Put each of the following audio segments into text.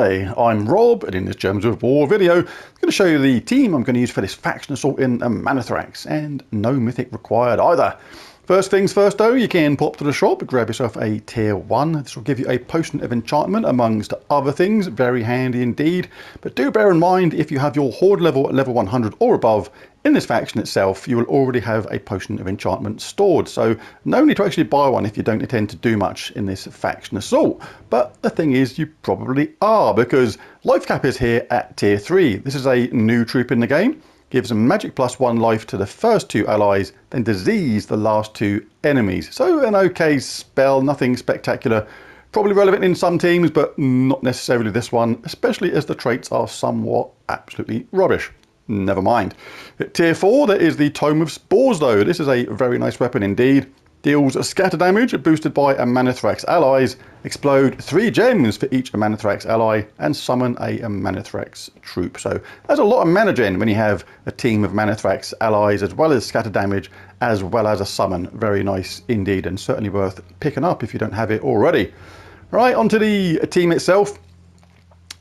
Hi, I'm Rob, and in this Germs of War video, I'm going to show you the team I'm going to use for this faction assault in Amanithrax, and no mythic required either. First things first though, you can pop to the shop, grab yourself a tier 1. This will give you a potion of enchantment amongst other things, very handy indeed. But do bear in mind, if you have your horde level at level 100 or above, in this faction itself, you will already have a potion of enchantment stored. So no need to actually buy one if you don't intend to do much in this faction assault. But the thing is, you probably are, because life cap is here at tier 3. This is a new troop in the game. Gives magic +1 life to the first 2 allies, then disease the last 2 enemies. So an okay spell, nothing spectacular. Probably relevant in some teams, but not necessarily this one, especially as the traits are somewhat absolutely rubbish. Never mind. At tier 4, there is the Tome of Spores though. This is a very nice weapon indeed. Deals scatter damage boosted by Amanithrax allies, explode 3 gems for each Amanithrax ally, and summon a Amanithrax troop. So there's a lot of mana gen when you have a team of Amanithrax allies, as well as scatter damage, as well as a summon. Very nice indeed, and certainly worth picking up if you don't have it already. Right, onto the team itself.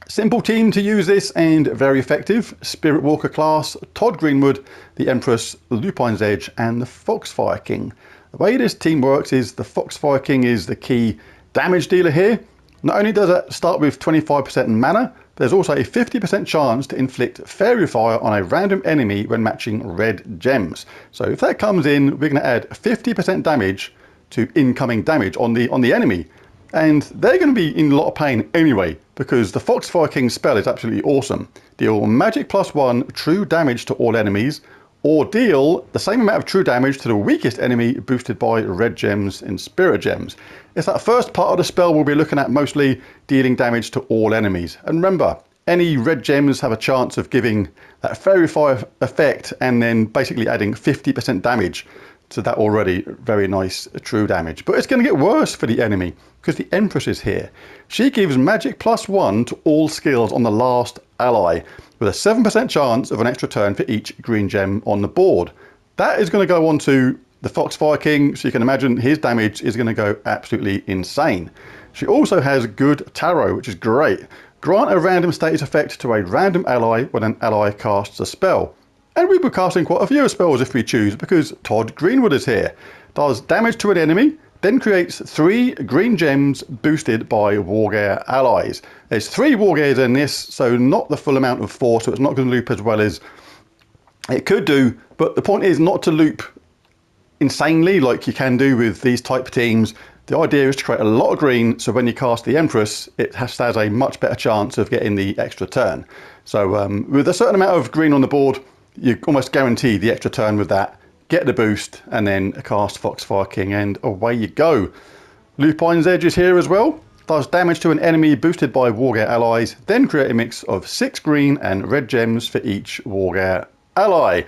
Simple team to use this and very effective. Spirit Walker class, Todd Greenwood, the Empress, Lupine's Edge, and the Foxfire King. The way this team works is the Foxfire King is the key damage dealer here. Not only does it start with 25% mana, there's also a 50% chance to inflict Fairy Fire on a random enemy when matching red gems. So if that comes in, we're going to add 50% damage to incoming damage on the enemy. And they're going to be in a lot of pain anyway, because the Foxfire King spell is absolutely awesome. Deal magic +1 true damage to all enemies, or deal the same amount of true damage to the weakest enemy boosted by red gems and spirit gems. It's that first part of the spell we'll be looking at, mostly dealing damage to all enemies. And remember, any red gems have a chance of giving that Fairy Fire effect and then basically adding 50% damage to that already very nice true damage. But it's going to get worse for the enemy, because the Empress is here. She gives magic +1 to all skills on the last ally, with a 7% chance of an extra turn for each green gem on the board. That is going to go on to the Foxfire King, so you can imagine his damage is going to go absolutely insane. She also has good tarot, which is great. Grant a random status effect to a random ally when an ally casts a spell. And we'll be casting quite a few spells if we choose, because Todd Greenwood is here. Does damage to an enemy, then creates 3 green gems boosted by Wargear allies. There's 3 Wargears in this, so not the full amount of 4, so it's not going to loop as well as it could do. But the point is not to loop insanely like you can do with these type of teams. The idea is to create a lot of green, so when you cast the Empress, it has a much better chance of getting the extra turn. So with a certain amount of green on the board, you almost guarantee the extra turn with that. Get the boost and then cast Foxfire King and away you go. Lupine's Edge is here as well. Does damage to an enemy boosted by Wargear allies, then create a mix of 6 green and red gems for each Wargear ally.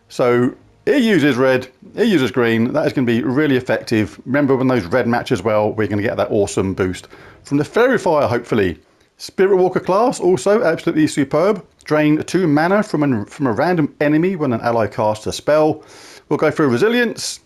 So it uses red, it uses green. That is going to be really effective. Remember, when those red match as well, we're going to get that awesome boost from the Fairy Fire, hopefully. Spirit Walker class, also absolutely superb. Drain 2 mana from a random enemy when an ally casts a spell. We'll go through Resilience,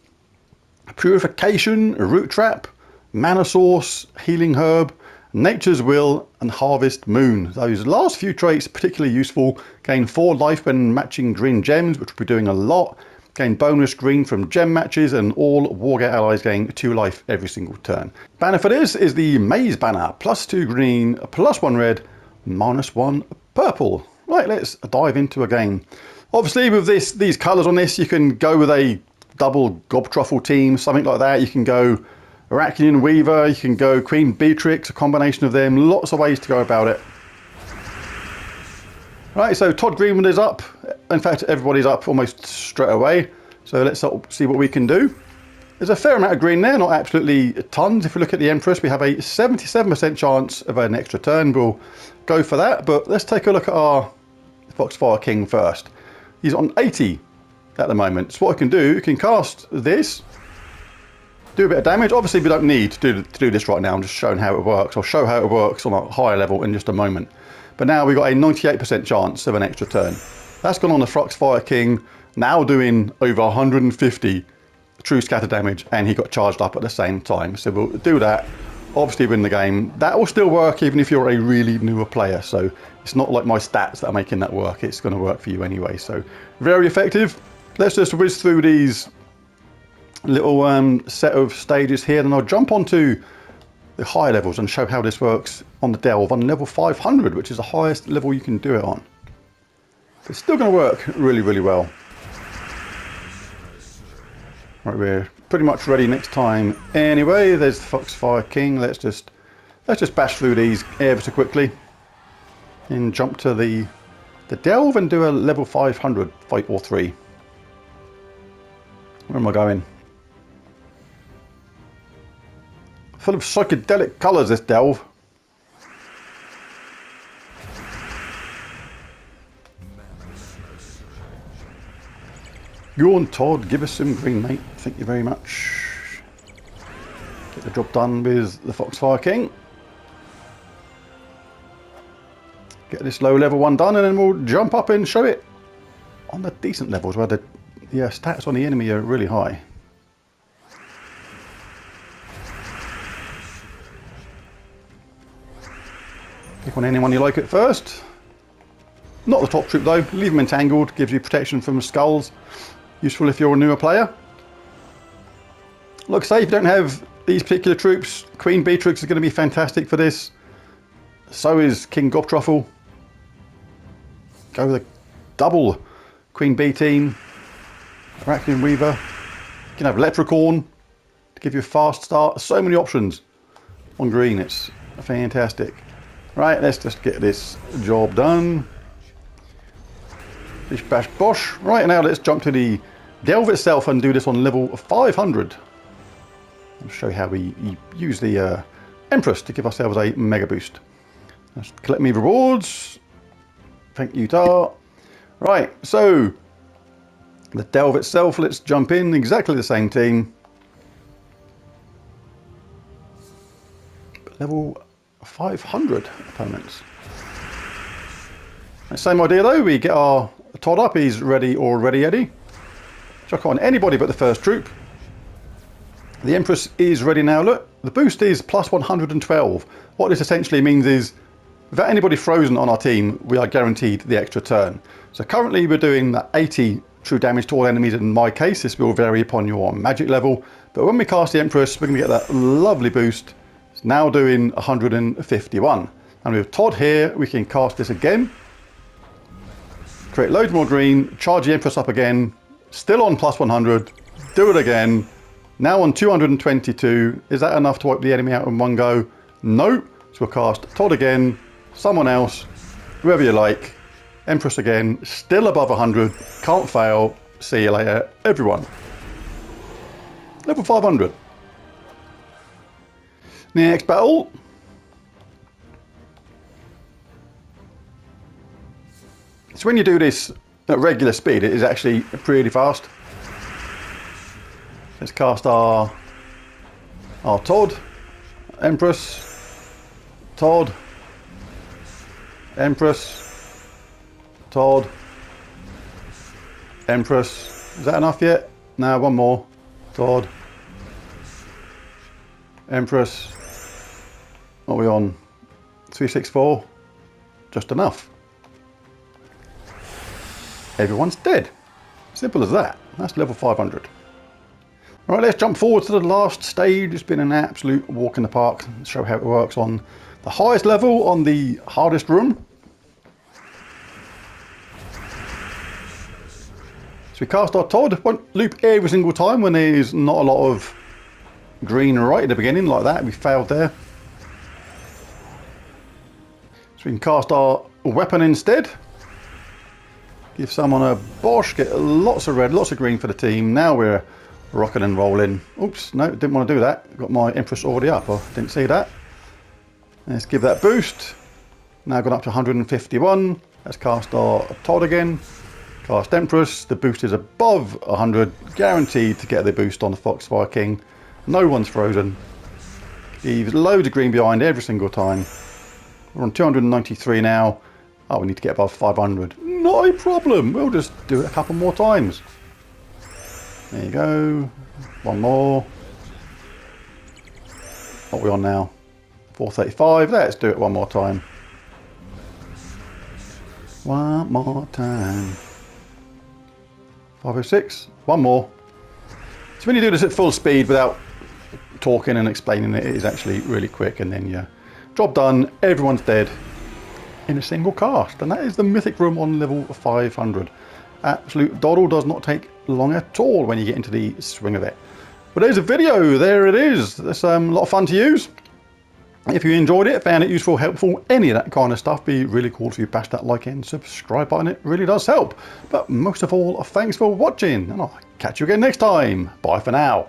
Purification, Root Trap, Mana Source, Healing Herb, Nature's Will, and Harvest Moon. Those last few traits particularly useful. Gain 4 life when matching green gems, which we'll be doing a lot. Gain bonus green from gem matches, and all Wargear allies gain 2 life every single turn. Banner for this is the Maze Banner, +2 green, +1 red, -1 purple. Right, let's dive into a game. Obviously, with these colours on this, you can go with a double Gobtruffle team, something like that. You can go Arakian Weaver, you can go Queen Beatrix, a combination of them. Lots of ways to go about it. Right, so Todd Greenwood is up. In fact, everybody's up almost straight away. So let's see what we can do. There's a fair amount of green there, not absolutely tons. If we look at the Empress, we have a 77% chance of an extra turn. We'll go for that, but let's take a look at our Foxfire King first. He's on 80 at the moment. So what I can do, you can cast this, do a bit of damage. Obviously, we don't need to do this right now. I'm just showing how it works. I'll show how it works on a higher level in just a moment. But now we've got a 98% chance of an extra turn. That's gone on the Foxfire King, now doing over 150 true scatter damage, and he got charged up at the same time. So we'll do that. obviously win the game. That will still work even if you're a really newer player. So it's not like my stats that are making that work. It's going to work for you anyway. So very effective. Let's just whiz through these little set of stages here. Then I'll jump onto the higher levels and show how this works on the Delve on level 500, which is the highest level you can do it on. It's still going to work really, really well. Right, we're pretty much ready next time. Anyway, there's the Foxfire King. Let's just bash through these ever so quickly and jump to the Delve and do a level 500 fight or 3. Where am I going? Full of psychedelic colours, this Delve. Go on, Todd, give us some green, mate. Thank you very much. Get the job done with the Foxfire King. Get this low level one done, and then we'll jump up and show it on the decent levels where the stats on the enemy are really high. Pick on anyone you like at first. Not the top troop though. Leave them entangled, gives you protection from skulls. Useful if you're a newer player. Like I say, if you don't have these particular troops, Queen Beatrix is going to be fantastic for this. So is King Gobtruffle. Go with a double Queen Bee team. Arachnian Weaver. You can have Leprechaun to give you a fast start. So many options on green. It's fantastic. Right, let's just get this job done. Bish bash bosh. Right, now let's jump to the Delve itself and do this on level 500. I'll show you how we use the Empress to give ourselves a mega boost. Let's collect me rewards. Thank you, Tar. Right, so the Delve itself, let's jump in. Exactly the same team. Level 500 opponents. Same idea though, we get our Todd up, he's ready already, Eddie. Chuck on anybody but the first troop. The Empress is ready now, look. The boost is plus 112. What this essentially means is, without anybody frozen on our team, we are guaranteed the extra turn. So currently we're doing 80 true damage to all enemies in my case. This will vary upon your magic level. But when we cast the Empress, we're going to get that lovely boost. It's now doing 151. And with Todd here, we can cast this again. Create loads more green, charge the Empress up again, still on plus 100, do it again, now on 222. Is that enough to wipe the enemy out in one go? No. So we'll cast Todd again, someone else, whoever you like, Empress again, still above 100, can't fail, see you later, everyone. Level 500. Next battle. So when you do this at regular speed, it is actually pretty fast. Let's cast our Todd, Empress, Todd, Empress, Todd, Empress. Is that enough yet? No, one more. Todd, Empress. What are we on? 364. Just enough. Everyone's dead. Simple as that. That's level 500. All right, let's jump forward to the last stage. It's been an absolute walk in the park. Let's show how it works on the highest level, on the hardest room. So we cast our Todd. Won't loop every single time when there's not a lot of green right at the beginning like that. We failed there. So we can cast our weapon instead. Give someone a bosh, get lots of red, lots of green for the team. Now we're rocking and rolling. Oops, no, didn't want to do that. Got my Empress already up, I didn't see that. Let's give that boost. Now gone up to 151. Let's cast our Todd again. Cast Empress. The boost is above 100. Guaranteed to get the boost on the Foxfire King. No one's frozen. Leaves loads of green behind every single time. We're on 293 now. Oh, we need to get above 500. Not a problem. We'll just do it a couple more times. There you go. One more. What are we on now? 435. Let's do it one more time. One more time. 506. One more. So when you do this at full speed without talking and explaining it, it is actually really quick, and then yeah, job done, everyone's dead in a single cast. And that is the Mythic room on level 500. Absolute doddle, does not take long at all when you get into the swing of it. But there's a video, there it is. It's a lot of fun to use. If you enjoyed it, found it useful, helpful, any of that kind of stuff, be really cool if you bash that like and subscribe button. It really does help. But most of all, thanks for watching, and I'll catch you again next time. Bye for now.